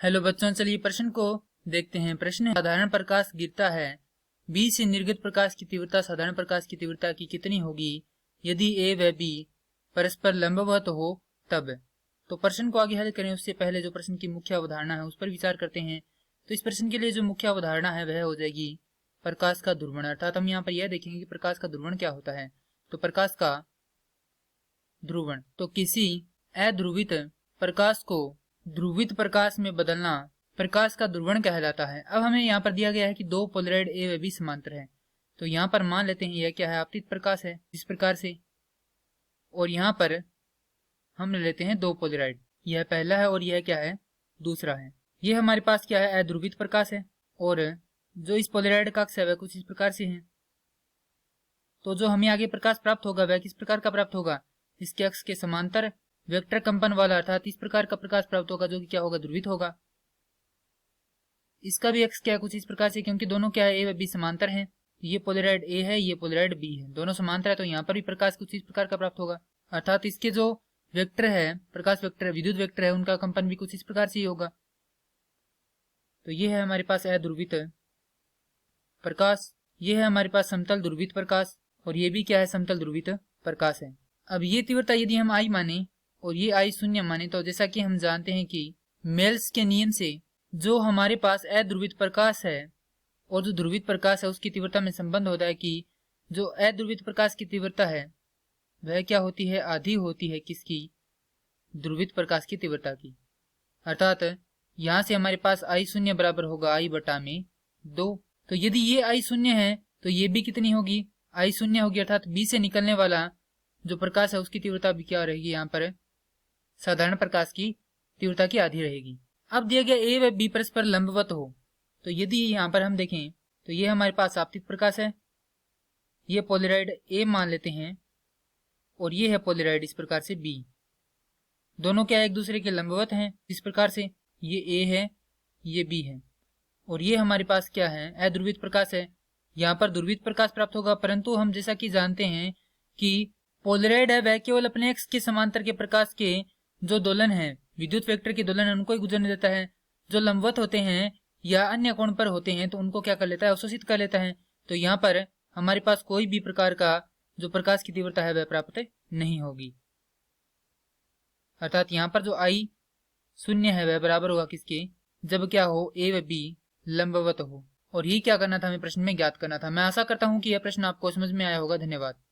Hello बच्चों, चलिए प्रश्न को देखते हैं। प्रश्न है, साधारण प्रकाश गिरता है, बी से निर्गत प्रकाश की तीव्रता साधारण प्रकाश की तीव्रता की कितनी होगी यदि ए व बी परस्पर लंबवत हो तब। तो प्रश्न को आगे हल करें उससे पहले जो प्रश्न की मुख्य अवधारणा है उस पर विचार करते हैं। तो इस प्रश्न के लिए जो मुख्य अवधारणा है वह हो जाएगी प्रकाश का ध्रुवण। अर्थात हम यहाँ पर यह देखेंगे कि प्रकाश का ध्रुवण क्या होता है। तो प्रकाश का ध्रुवण, तो किसी अध्रुवित प्रकाश को ध्रुवित प्रकाश में बदलना प्रकाश का ध्रुवण कहलाता है। अब हमें यहाँ पर दिया गया है कि दो पोलराइड ए व बी समांतर है। तो यहाँ पर मान लेते हैं यह क्या है, आपतित प्रकाश है इस प्रकार से, और यहाँ पर हम ले लेते हैं दो पोलराइड, यह पहला है और यह क्या है, दूसरा है। यह हमारे पास क्या है, अध्रुवित प्रकाश है, और जो इस पोलराइड का अक्ष है वह कुछ इस प्रकार से है। तो जो हमें आगे प्रकाश प्राप्त होगा वह किस प्रकार का प्राप्त होगा, इसके अक्ष के समांतर वेक्टर कंपन वाला, अर्थात इस प्रकार का प्रकाश प्राप्त होगा जो कि क्या होगा, ध्रुवित होगा। इसका भी अक्ष क्या है, कुछ इस प्रकार से, क्योंकि दोनों क्या है, ए व बी समांतर हैं। ये पोलराइड ए है, ये पोलराइड बी है, दोनों समांतर है, तो यहाँ पर भी प्रकाश कुछ इस प्रकार का प्राप्त होगा। अर्थात इसके जो वेक्टर है, प्रकाश वेक्टर है, विद्युत वेक्टर है, उनका कंपन भी कुछ इस प्रकार से ही होगा। तो ये है हमारे पास अध्रुवित प्रकाश, ये है हमारे पास समतल ध्रुवित प्रकाश, और ये भी क्या है, समतल ध्रुवित प्रकाश है। अब ये तीव्रता यदि हम आई माने और ये आई शून्य माने, तो जैसा कि हम जानते हैं कि मेल्स के नियम से जो हमारे पास अध्रुवित प्रकाश है और जो ध्रुवित प्रकाश है उसकी तीव्रता में संबंध होता है कि जो अध्रुवित प्रकाश की तीव्रता है वह क्या होती है, आधी होती है किसकी, ध्रुवित प्रकाश की तीव्रता की। अर्थात यहां से हमारे पास आई शून्य बराबर होगा आई बटा में 2। तो यदि ये आई शून्य है तो ये भी कितनी होगी, आई शून्य होगी, अर्थात बी से निकलने वाला जो प्रकाश है उसकी तीव्रता भी क्या रहेगी, यहाँ पर साधारण प्रकाश की तीव्रता की आधी रहेगी। अब दिया गया ए व बी परस्पर लंबवत हो, तो यदि यहाँ पर हम देखें तो ये हमारे पास आपतित प्रकाश है, ये पोलराइड ए मान लेते हैं, और ये है पोलराइड इस प्रकार से बी। दोनों क्या एक दूसरे के लंबवत हैं इस प्रकार से, ये ए है ये बी है, और ये हमारे पास क्या है, अध्रुवित प्रकाश है। यहाँ पर ध्रुवित प्रकाश प्राप्त होगा, परंतु हम जैसा कि जानते हैं कि पोलराइड है वह केवल अपने एक्स के समांतर के प्रकाश के जो दोलन है, विद्युत वेक्टर के दोलन है, उनको ही गुजरने देता है। जो लंबवत होते हैं या अन्य कोण पर होते हैं तो उनको क्या कर लेता है, अवशोषित कर लेता है। तो यहाँ पर हमारे पास कोई भी प्रकार का जो प्रकाश की तीव्रता है वह प्राप्त नहीं होगी। अर्थात यहाँ पर जो आई शून्य है वह बराबर होगा किसके, जब क्या हो, ए व बी लंबवत हो। और ये क्या करना था, हमें प्रश्न में ज्ञात करना था। मैं आशा करता हूँ कि यह प्रश्न आपको समझ में आया होगा। धन्यवाद।